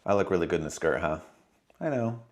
I look really good in the skirt, huh? I know.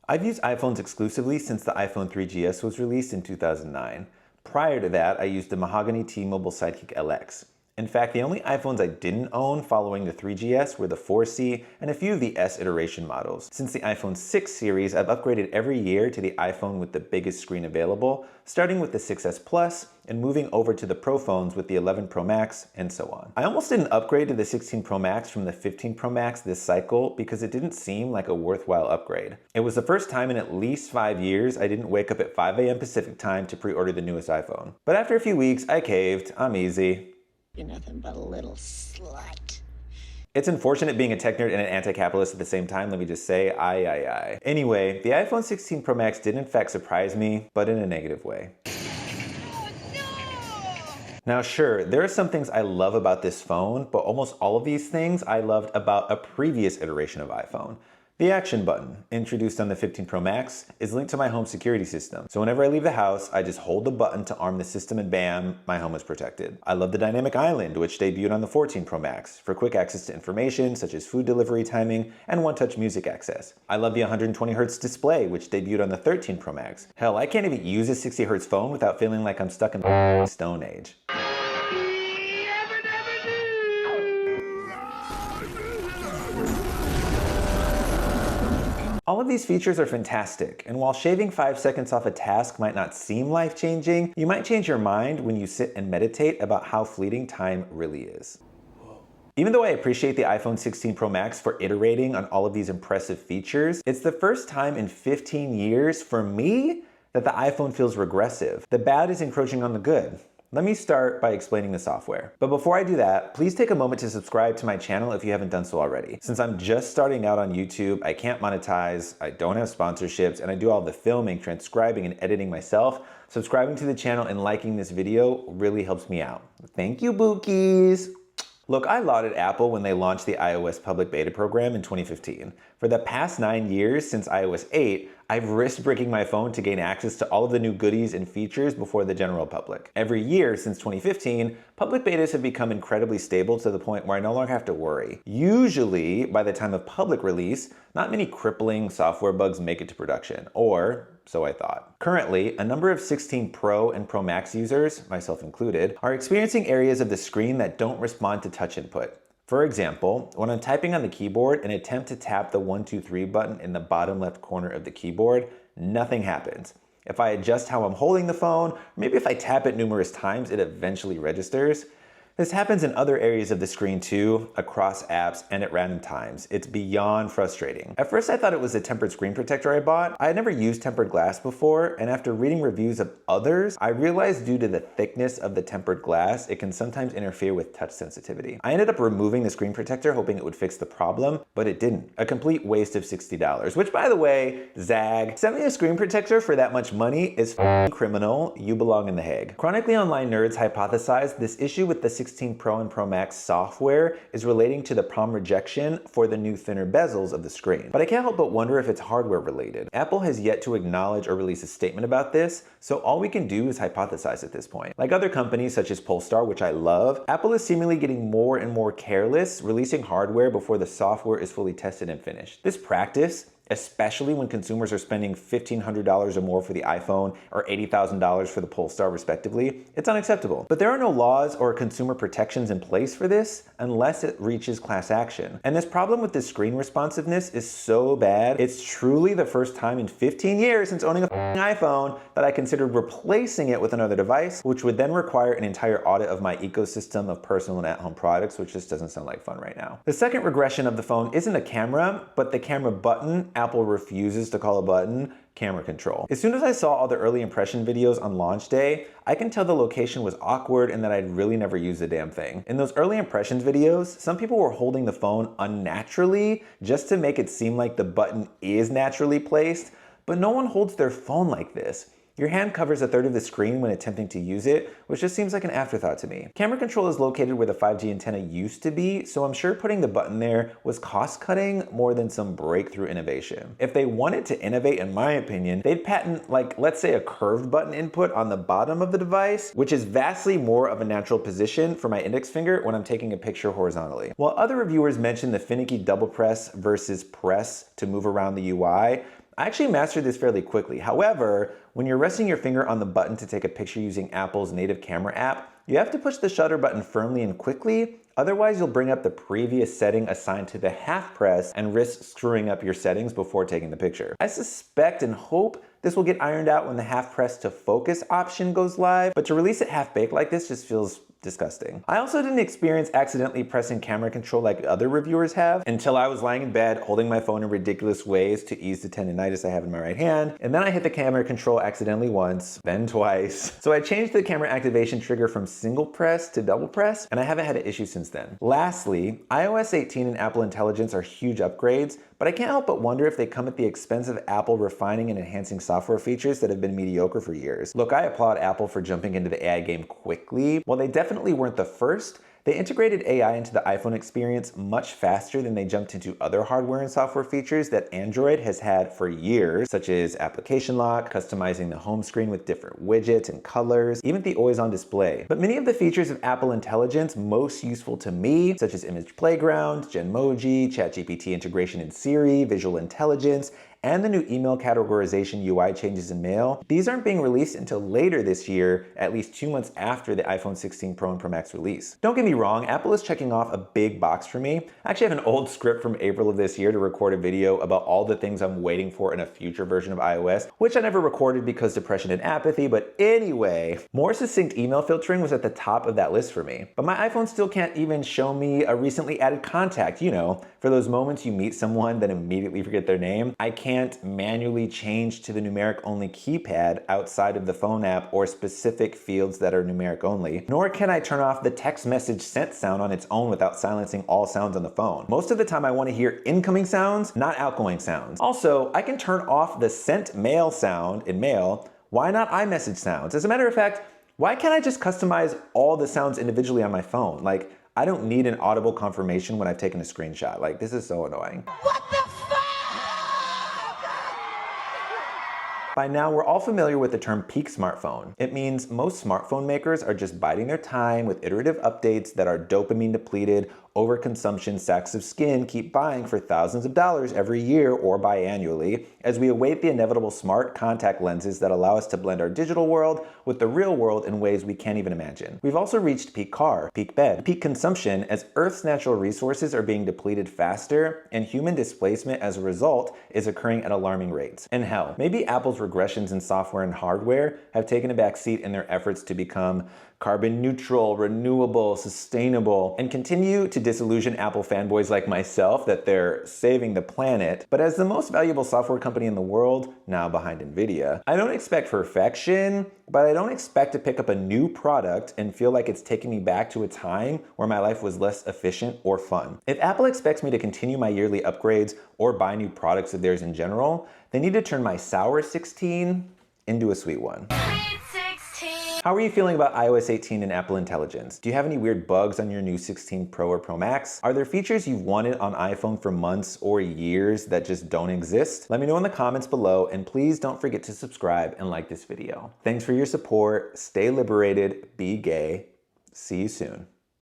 I've used iPhones exclusively since the iPhone 3GS was released in 2009. Prior to that, I used the mahogany T-Mobile Sidekick LX. In fact, the only iPhones I didn't own following the 3GS were the 4C and a few of the S iteration models. Since the iPhone 6 series, I've upgraded every year to the iPhone with the biggest screen available, starting with the 6S Plus and moving over to the Pro phones with the 11 Pro Max and so on. I almost didn't upgrade to the 16 Pro Max from the 15 Pro Max this cycle because it didn't seem like a worthwhile upgrade. It was the first time in at least 5 years I didn't wake up at 5 a.m. Pacific time to pre-order the newest iPhone. But after a few weeks, I caved. I'm easy. You're nothing but a little slut. It's unfortunate being a tech nerd and an anti-capitalist at the same time, let me just say, aye. Anyway, the iPhone 16 Pro Max did in fact surprise me, but in a negative way. Oh, no! Now sure, there are some things I love about this phone, but almost all of these things I loved about a previous iteration of iPhone. The action button, introduced on the 15 Pro Max, is linked to my home security system. So whenever I leave the house, I just hold the button to arm the system and bam, my home is protected. I love the dynamic island, which debuted on the 14 Pro Max, for quick access to information such as food delivery timing and one-touch music access. I love the 120Hz display, which debuted on the 13 Pro Max. Hell, I can't even use a 60Hz phone without feeling like I'm stuck in the Stone Age. All of these features are fantastic, and while shaving 5 seconds off a task might not seem life-changing, you might change your mind when you sit and meditate about how fleeting time really is. Even though I appreciate the iPhone 16 Pro Max for iterating on all of these impressive features, it's the first time in 15 years for me that the iPhone feels regressive. The bad is encroaching on the good. Let me start by explaining the software. But before I do that, please take a moment to subscribe to my channel if you haven't done so already. Since I'm just starting out on YouTube, I can't monetize, I don't have sponsorships, and I do all the filming, transcribing, and editing myself. Subscribing to the channel and liking this video really helps me out. Thank you, Bookies! Look, I lauded Apple when they launched the iOS public beta program in 2015. For the past 9 years since iOS 8, I've risked breaking my phone to gain access to all of the new goodies and features before the general public. Every year since 2015, public betas have become incredibly stable to the point where I no longer have to worry. Usually, by the time of public release, not many crippling software bugs make it to production, or so I thought. Currently, a number of 16 Pro and Pro Max users, myself included, are experiencing areas of the screen that don't respond to touch input. For example, when I'm typing on the keyboard and attempt to tap the 1, 2, 3 button in the bottom left corner of the keyboard, nothing happens. If I adjust how I'm holding the phone, or maybe if I tap it numerous times, it eventually registers. This happens in other areas of the screen too, across apps and at random times. It's beyond frustrating. At first I thought it was a tempered screen protector I bought. I had never used tempered glass before, and after reading reviews of others, I realized due to the thickness of the tempered glass, it can sometimes interfere with touch sensitivity. I ended up removing the screen protector hoping it would fix the problem, but it didn't. A complete waste of $60, which by the way, zag, sending a screen protector for that much money is f***ing criminal. You belong in The Hague. Chronically Online nerds hypothesized this issue with the 16 Pro and Pro Max software is relating to the PROM rejection for the new thinner bezels of the screen. But I can't help but wonder if it's hardware related. Apple has yet to acknowledge or release a statement about this, so all we can do is hypothesize at this point. Like other companies such as Polestar, which I love, Apple is seemingly getting more and more careless, releasing hardware before the software is fully tested and finished. This practice, especially when consumers are spending $1,500 or more for the iPhone or $80,000 for the Polestar respectively, it's unacceptable. But there are no laws or consumer protections in place for this unless it reaches class action. And this problem with this screen responsiveness is so bad, it's truly the first time in 15 years since owning a iPhone that I considered replacing it with another device, which would then require an entire audit of my ecosystem of personal and at-home products, which just doesn't sound like fun right now. The second regression of the phone isn't a camera, but the camera button Apple refuses to call a button camera control. As soon as I saw all the early impression videos on launch day, I can tell the location was awkward and that I'd really never use the damn thing. In those early impressions videos, some people were holding the phone unnaturally just to make it seem like the button is naturally placed, but no one holds their phone like this. Your hand covers a third of the screen when attempting to use it, which just seems like an afterthought to me. Camera control is located where the 5G antenna used to be, so I'm sure putting the button there was cost-cutting more than some breakthrough innovation. If they wanted to innovate, in my opinion, they'd patent, like, let's say a curved button input on the bottom of the device, which is vastly more of a natural position for my index finger when I'm taking a picture horizontally. While other reviewers mentioned the finicky double press versus press to move around the UI, I actually mastered this fairly quickly. However, when you're resting your finger on the button to take a picture using Apple's native camera app, you have to push the shutter button firmly and quickly, otherwise you'll bring up the previous setting assigned to the half press and risk screwing up your settings before taking the picture. I suspect and hope this will get ironed out when the half press to focus option goes live, but to release it half-baked like this just feels disgusting. I also didn't experience accidentally pressing camera control like other reviewers have until I was lying in bed holding my phone in ridiculous ways to ease the tendinitis I have in my right hand, and then I hit the camera control accidentally once, then twice. So I changed the camera activation trigger from single press to double press, and I haven't had an issue since then. Lastly, iOS 18 and Apple Intelligence are huge upgrades, but I can't help but wonder if they come at the expense of Apple refining and enhancing software features that have been mediocre for years. Look, I applaud Apple for jumping into the AI game quickly. While they definitely weren't the first, they integrated AI into the iPhone experience much faster than they jumped into other hardware and software features that Android has had for years, such as application lock, customizing the home screen with different widgets and colors, even the always-on display. But many of the features of Apple Intelligence most useful to me, such as Image Playground, Genmoji, ChatGPT integration in Siri, visual intelligence, and the new email categorization UI changes in Mail, these aren't being released until later this year, at least 2 months after the iPhone 16 Pro and Pro Max release. Don't get me wrong, Apple is checking off a big box for me. I actually have an old script from April of this year to record a video about all the things I'm waiting for in a future version of iOS, which I never recorded because depression and apathy, but anyway, more succinct email filtering was at the top of that list for me. But my iPhone still can't even show me a recently added contact, you know, for those moments you meet someone then immediately forget their name. I can't manually change to the numeric only keypad outside of the phone app or specific fields that are numeric only, nor can I turn off the text message sent sound on its own without silencing all sounds on the phone. Most of the time I want to hear incoming sounds, not outgoing sounds. Also, I can turn off the sent mail sound in Mail. Why not iMessage sounds? As a matter of fact, why can't I just customize all the sounds individually on my phone? Like, I don't need an audible confirmation when I've taken a screenshot. Like, this is so annoying. What the fuck? By now, we're all familiar with the term peak smartphone. It means most smartphone makers are just biding their time with iterative updates that are dopamine depleted, overconsumption sacks of skin keep buying for thousands of dollars every year or biannually as we await the inevitable smart contact lenses that allow us to blend our digital world with the real world in ways we can't even imagine. We've also reached peak car, peak bed, peak consumption as Earth's natural resources are being depleted faster and human displacement as a result is occurring at alarming rates. And hell, maybe Apple's regressions in software and hardware have taken a back seat in their efforts to become carbon neutral, renewable, sustainable, and continue to disillusion Apple fanboys like myself that they're saving the planet. But as the most valuable software company in the world, now behind Nvidia, I don't expect perfection, but I don't expect to pick up a new product and feel like it's taking me back to a time where my life was less efficient or fun. If Apple expects me to continue my yearly upgrades or buy new products of theirs in general, they need to turn my sour 16 into a sweet one. How are you feeling about iOS 18 and Apple Intelligence? Do you have any weird bugs on your new 16 Pro or Pro Max? Are there features you've wanted on iPhone for months or years that just don't exist? Let me know in the comments below, and please don't forget to subscribe and like this video. Thanks for your support. Stay liberated, be gay. See you soon.